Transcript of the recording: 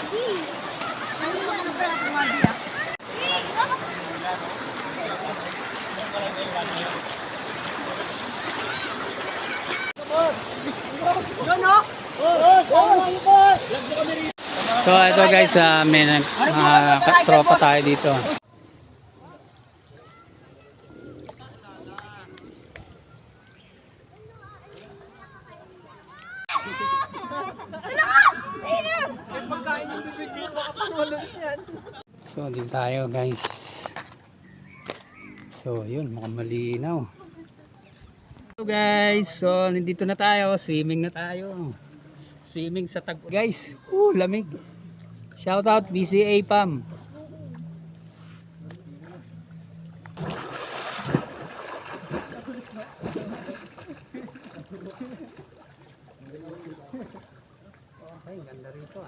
So ito guys, may tropa tayo dito. So din tayo guys. So yun, mukhang malinaw. So guys, so nandito na tayo, swimming na tayo. Swimming sa tag guys. Lamig. Shout out BCA PAM. Okay, ganda rito